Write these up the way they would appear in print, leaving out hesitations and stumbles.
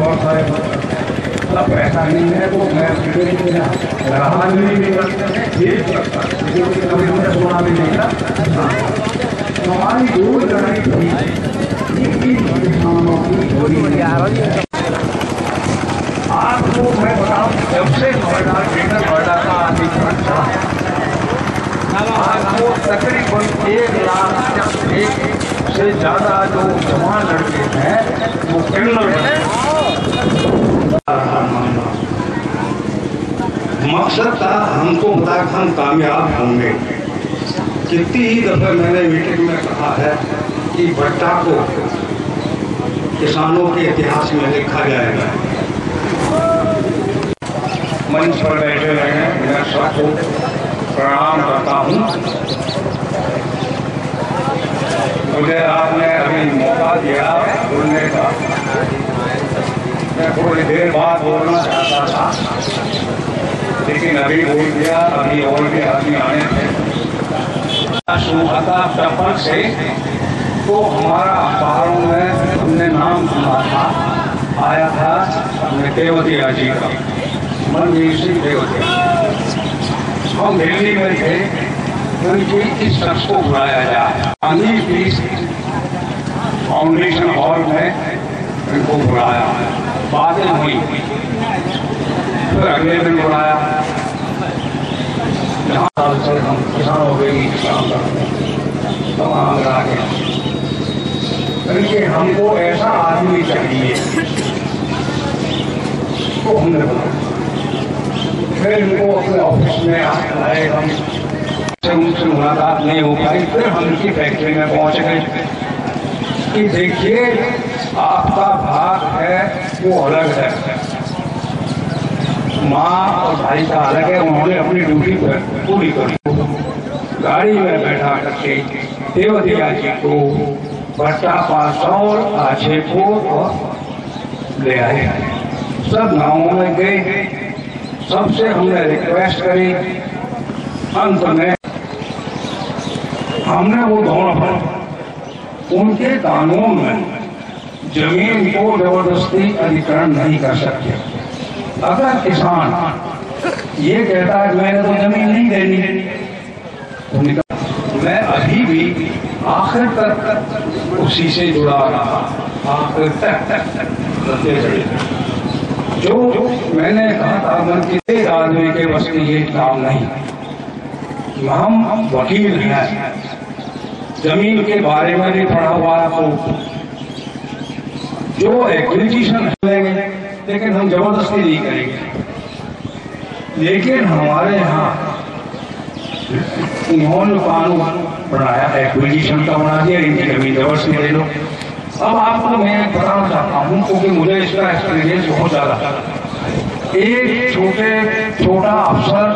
बहुत सारे मतलब ऐसा नहीं है तो मैं रहा नहीं ठीक लगता, कभी हमने सुना भी नहीं था। हमारी दो लड़ाई थी किसानों की। आपको मैं बताऊं, जब से नोएडा ग्रेटर नोएडा का अधिग्रहण चला, आपको तकरीबन 1,01,000 से ज्यादा जो जवान लड़के हैं वो क्रिमिनल बने। मकसद था हमको पता हम कामयाब होंगे। कितनी ही दफे मैंने मीटिंग में कहा है कि भट्टा को किसानों के इतिहास में लिखा जाएगा। मंच पर बैठे हुए हैं, मैं सबको प्रणाम करता हूँ। मुझे आपने अभी मौका दिया बोलने का, मैं थोड़ी देर बाद बोलना चाहता था लेकिन अभी बोल दिया। अभी और भी आदमी आने थे शुरू था टप्पल से, तो हमारा अखबारों में हमने नाम सुना था, आया था देवतिया जी का, मनवीर सिंह देवतिया। हम दिल्ली में थे, उनकी इस शख्स को बुलाया जाए। गांधी पीस फाउंडेशन हॉल में इनको बुलाया, बातें हुई। फिर अगले दिन बुलाया, जहाँ साल से हम किसानों के लिए काम करते हैं, तमाम गया इनके हमको ऐसा आदमी चाहिए, तो हमने बोला। फिर इनको अपने ऑफिस में आए, हम उनसे मुलाकात नहीं हो पाई। फिर हम उनकी फैक्ट्री में पहुंच गए कि देखिए आपका भाग है वो अलग है, माँ और भाई का अलग है। उन्होंने अपनी ड्यूटी पूरी करी। गाड़ी में बैठा करके देवतिया जी को भट्टा पासौर आछेपुर और ले आए। सब गांवों में गए, सबसे हमने रिक्वेस्ट करी। अंत में हमने वो दोनों उनके कानून में जमीन को जबरदस्ती अधिग्रहण नहीं कर सकते। अगर किसान ये कहता है मैंने तो जमीन नहीं देनी, मैं अभी भी आखिर तक उसी से जुड़ा रहा, आखिर तक। जो मैंने कहा था मन किसी आदमी के बस की ये काम नहीं। हम वकील हैं, जमीन के बारे में भी पढ़ा हुआ है, तो जो एक्विजिशन लेंगे लेकिन हम जबरदस्ती नहीं करेंगे। लेकिन हमारे यहाँ उन्होंने कानून बनाया, एक्विजिशन का बना दिया, इनकी जमीन जबरदस्ती ले लो। अब आपको मैं बताना चाहता हूँ क्योंकि मुझे इसका एक्सपीरियंस बहुत ज्यादा। एक छोटा अफसर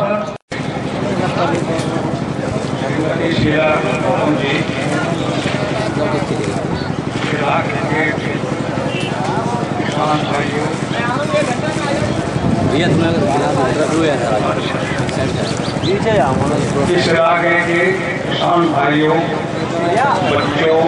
इस इलाके के किसान भाइयों, बच्चों,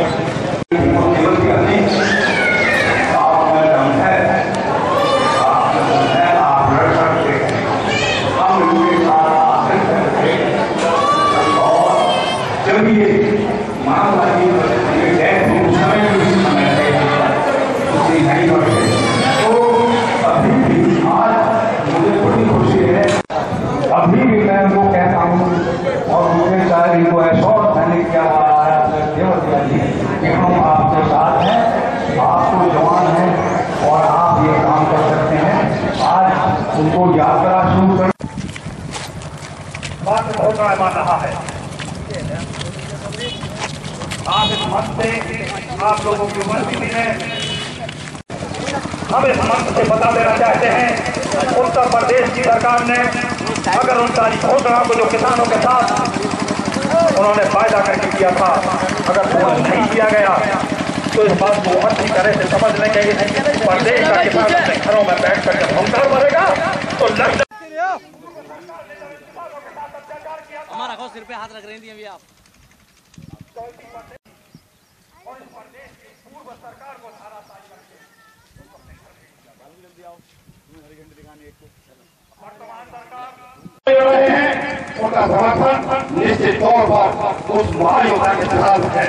अभी भी मैं उनको कहता हूँ और मुझे शायद इनको एश्योर मैंने किया देवतिया जी कि हम आपके साथ हैं, आप तो जवान हैं और आप ये काम कर सकते हैं। आज उनको यात्रा शुरू कर बात बहुत बड़ा मान रहा है। आप इस मंच से आप लोगों की उपस्थिति है, हम इस मंच से बता देना चाहते हैं उत्तर प्रदेश की सरकार ने अगर उन सारी घोषणाओं को जो किसानों के साथ उन्होंने वायदा करके किया था, अगर पूरा नहीं किया गया तो इस बात को अच्छी तरह से समझ लेंगे। प्रदेश का किसान अपने घरों में बैठ कर जब हमदर्द बनेगा तो लग हमारा खाओ सिर पे हाथ रख रही थी अभी आप। और इस प्रदेश की पूर्व सरकार को धाराशायी करके रहे हैं उनका समर्थन निश्चित तौर पर उस महान योद्धा के साथ है।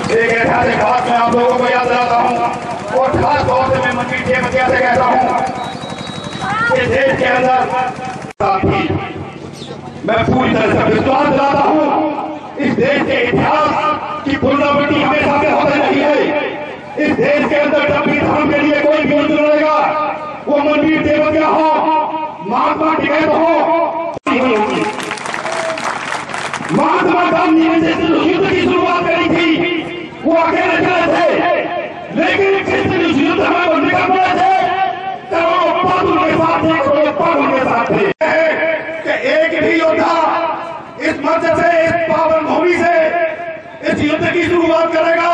एक ऐतिहासिक बात मैं आप लोगों को याद दिलाता हूँ और खास तौर से मैं मनवीर टेमकिया से कहता हूँ इस देश के अंदर मैं पूरी तरह से विश्वास दिलाता हूँ इस देश के इतिहास की पुनरावृत्ति हमेशा से होती रही है। इस देश के अंदर जब भी धर्म के लिए कोई भी युद्ध लड़ेगा वो मनवीर टेमकिया हो, महात्मा टिकैत हो, महात्मा गांधी ने जिस युद्ध की शुरुआत करी थी वो अकेले चले थे, लेकिन जिस दिन इस युद्ध में वो निकल पड़े थे करोड़ों पद उनके साथ थे, करोड़ों पद उनके साथ थे कि एक भी योद्धा इस मंच से, इस पावन भूमि से इस युद्ध की शुरुआत करेगा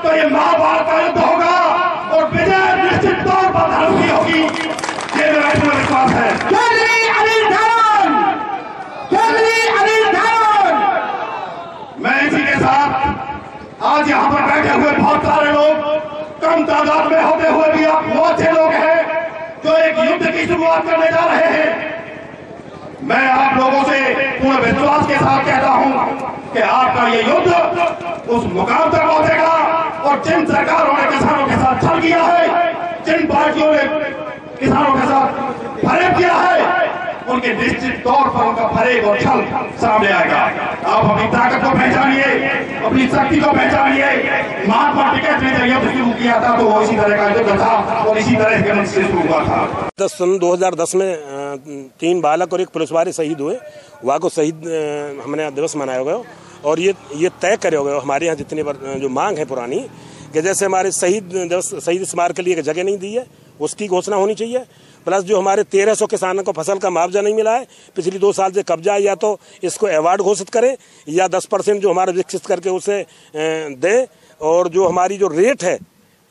तो ये महाभारत का युद्ध होगा और विजय निश्चित तौर पर धर्म की होगी, ये मेरा पूरा विश्वास है। मैं इसी के साथ आज यहाँ पर बैठे हुए बहुत सारे लोग कम तादाद में होते हुए भी आप बहुत से लोग हैं जो एक युद्ध की शुरुआत करने जा रहे हैं। मैं आप लोगों से पूरे विश्वास के साथ कहता हूं कि आपका ये युद्ध उस मुकाम तक पहुंचेगा और जिन सरकारों ने किसानों के साथ छल किया है, जिन पार्टियों ने किसानों के साथ फरेब किया है, उनके निश्चित तौर पर उनका फरेब और छल सामने आएगा। आप अपनी ताकत को पहचानिए, अपनी शक्ति को पहचानिए। महात्मा टिकैत ने जब युद्ध शुरू किया था तो वो इसी तरह का युद्ध था और इसी तरह के मंच से शुरू हुआ था। सन 2010 में 3 बालक और 1 पुलिसवाले शहीद हुए। वहाँ को शहीद हमने दिवस मनाया गया और ये तय करे गए हमारे यहाँ जितनी जो मांग है पुरानी कि जैसे हमारे शहीद स्मारक के लिए एक जगह नहीं दी है उसकी घोषणा होनी चाहिए। प्लस जो हमारे 1300 किसानों को फसल का मुआवजा नहीं मिला है पिछली 2 साल से कब्जा, या तो इसको अवार्ड घोषित करें या 10% जो हमारा विकसित करके उसे दें। और जो हमारी जो रेट है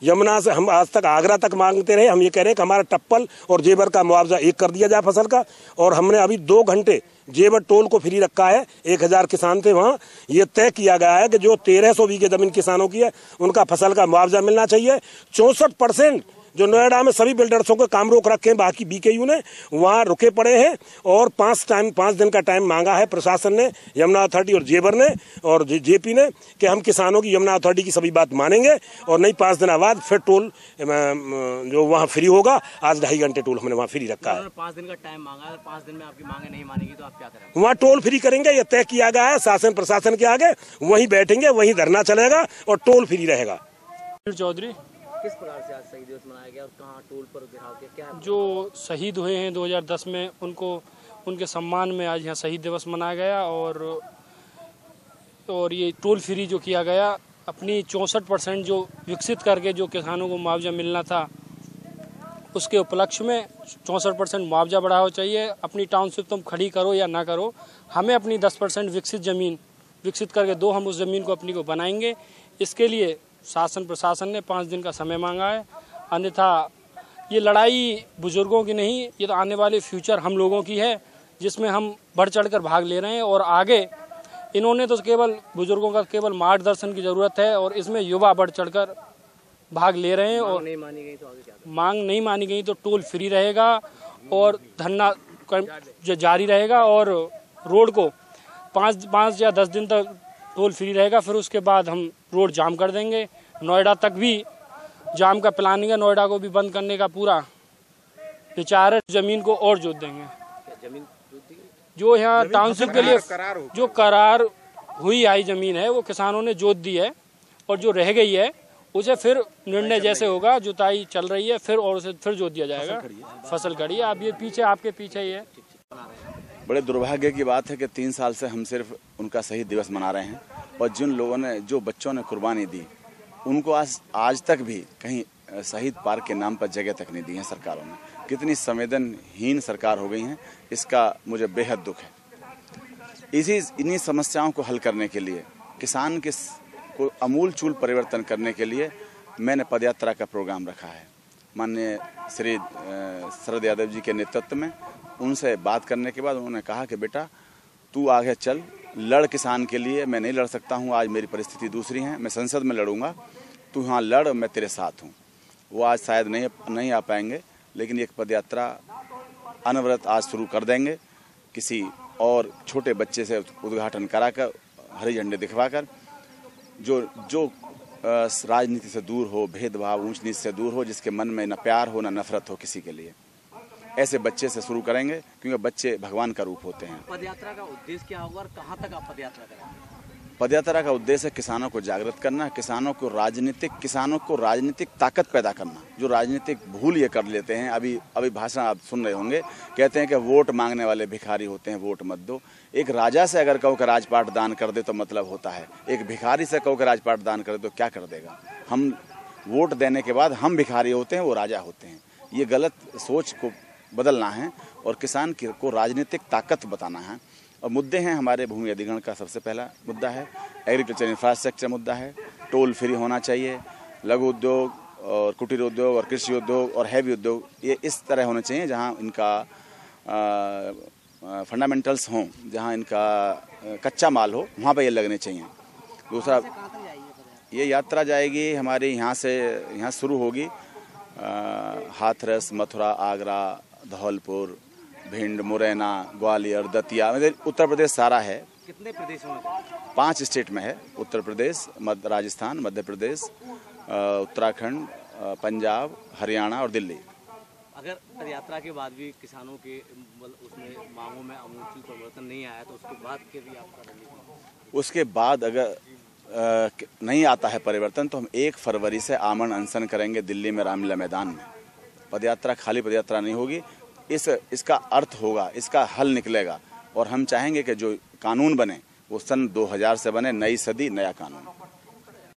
यमुना से हम आज तक आगरा तक मांगते रहे, हम ये कह रहे हैं कि हमारा टप्पल और जेबर का मुआवजा 1 कर दिया जाए फसल का। और हमने अभी 2 घंटे जेबर टोल को फ्री रखा है, 1000 किसान थे वहाँ। ये तय किया गया है कि जो 1300 बीघे जमीन किसानों की है उनका फसल का मुआवजा मिलना चाहिए। 64% जो नोएडा में सभी बिल्डर्सों को काम रोक रखे हैं, बाकी बीकेयू ने वहाँ रुके पड़े हैं। और 5 दिन का टाइम मांगा है प्रशासन ने, यमुना अथॉरिटी और जेबर ने और जेपी ने, कि हम किसानों की यमुना अथॉरिटी की सभी बात मानेंगे और नहीं 5 दिन बाद फिर टोल जो वहाँ फ्री होगा। आज 2.5 घंटे टोल हमने वहाँ फ्री रखा है। 5 दिन का टाइम मांगा है, 5 दिन में आपकी मांगे नहीं मानेगी तो आप क्या करेंगे? वहाँ टोल फ्री करेंगे, ये तय किया गया है शासन प्रशासन के आगे। वहीं बैठेंगे, वहीं धरना चलेगा और टोल फ्री रहेगा। चौधरी, किस प्रकार से आज शहीद दिवस मनाया गया और कहाँ टोल पर गिराव के क्या? जो शहीद हुए हैं 2010 में उनको उनके सम्मान में आज यहाँ शहीद दिवस मनाया गया और ये टोल फ्री जो किया गया, अपनी 64% जो विकसित करके जो किसानों को मुआवजा मिलना था उसके उपलक्ष्य में 64% मुआवजा बढ़ाना चाहिए। अपनी टाउनशिप तुम खड़ी करो या ना करो, हमें अपनी 10% विकसित ज़मीन विकसित करके दो, हम उस ज़मीन को अपनी को बनाएंगे। इसके लिए शासन प्रशासन ने 5 दिन का समय मांगा है। अन्यथा ये लड़ाई बुजुर्गों की नहीं, ये तो आने वाले फ्यूचर हम लोगों की है जिसमें हम बढ़ चढ़कर भाग ले रहे हैं। और आगे इन्होंने तो केवल बुजुर्गों का केवल मार्गदर्शन की ज़रूरत है और इसमें युवा बढ़ चढ़कर भाग ले रहे हैं। और नहीं मानी गई तो आगे क्या? मांग नहीं मानी गई तो टोल फ्री रहेगा और धरना जारी रहेगा और रोड को 5 या 10 दिन तक टोल फ्री रहेगा। फिर उसके बाद हम रोड जाम कर देंगे। नोएडा तक भी जाम का प्लानिंग है, नोएडा को भी बंद करने का पूरा विचार है। जमीन को और जोत देंगे, जमीन जो यहाँ टाउनशिप के लिए जो करार हुई आई जमीन है वो किसानों ने जोत दी है और जो रह गई है उसे फिर निर्णय जैसे होगा, जुताई चल रही है फिर और उसे फिर जोत दिया जाएगा। फसल खड़ी है, आप ये पीछे आपके पीछे ही है। बड़े दुर्भाग्य की बात है कि 3 साल से हम सिर्फ उनका शहीद दिवस मना रहे हैं और जिन लोगों ने, जो बच्चों ने कुर्बानी दी, उनको आज तक भी कहीं शहीद पार्क के नाम पर जगह तक नहीं दी है सरकारों ने। कितनी संवेदनहीन सरकार हो गई है, इसका मुझे बेहद दुख है। इन्हीं समस्याओं को हल करने के लिए, किसान को अमूल चूल परिवर्तन करने के लिए मैंने पदयात्रा का प्रोग्राम रखा है। माननीय श्री शरद यादव जी के नेतृत्व में उनसे बात करने के बाद उन्होंने कहा कि बेटा तू आगे चल, लड़ किसान के लिए। मैं नहीं लड़ सकता हूँ, आज मेरी परिस्थिति दूसरी है, मैं संसद में लड़ूंगा, तू यहाँ लड़, मैं तेरे साथ हूँ। वो आज शायद नहीं आ पाएंगे, लेकिन एक पदयात्रा अनवरत आज शुरू कर देंगे। किसी और छोटे बच्चे से उद्घाटन कराकर, हरी झंडे दिखवाकर, जो राजनीति से दूर हो, भेदभाव ऊंच नीच से दूर हो, जिसके मन में न प्यार हो न नफरत हो किसी के लिए, ऐसे बच्चे से शुरू करेंगे, क्योंकि बच्चे भगवान का रूप होते हैं। पदयात्रा का उद्देश्य क्या होगा और कहाँ तक आप पदयात्रा करेंगे? पदयात्रा का उद्देश्य किसानों को जागृत करना, किसानों को राजनीतिक ताकत पैदा करना। जो राजनीतिक भूल ये कर लेते हैं, अभी भाषण आप सुन रहे होंगे, कहते हैं कि वोट मांगने वाले भिखारी होते हैं, वोट मत दो। एक राजा से अगर कहो कि राजपाट दान कर दे तो मतलब होता है, एक भिखारी से कहो कि राजपाट दान कर दे तो क्या कर देगा? हम वोट देने के बाद हम भिखारी होते हैं, वो राजा होते हैं। ये गलत सोच को बदलना है और किसान को राजनीतिक ताकत बताना है। और मुद्दे हैं हमारे भूमि अधिग्रहण का, सबसे पहला मुद्दा है एग्रीकल्चर इंफ्रास्ट्रक्चर मुद्दा है, टोल फ्री होना चाहिए, लघु उद्योग और कुटीर उद्योग और कृषि उद्योग और हैवी उद्योग ये इस तरह होने चाहिए जहां इनका फंडामेंटल्स हों, जहां इनका कच्चा माल हो, वहां पर ये लगने चाहिए। दूसरा, ये यात्रा जाएगी हमारी यहाँ शुरू होगी, हाथरस, मथुरा, आगरा, धौलपुर, भिंड, मुरैना, ग्वालियर, दतिया, मतलब उत्तर प्रदेश सारा है। कितने प्रदेशों में? 5 स्टेट में है, उत्तर प्रदेश, राजस्थान, मध्य प्रदेश, उत्तराखंड, पंजाब, हरियाणा और दिल्ली। अगर पदयात्रा के बाद भी किसानों के उसमें मांगों में आमूल परिवर्तन नहीं आया तो उसके बाद के भी आप करेंगे? उसके बाद अगर नहीं आता है परिवर्तन तो हम 1 फरवरी से आमरण अनशन करेंगे दिल्ली में रामलीला मैदान में। पदयात्रा खाली पदयात्रा नहीं होगी, इसका अर्थ होगा, इसका हल निकलेगा। और हम चाहेंगे कि जो कानून बने वो सन 2000 से बने, नई सदी नया कानून।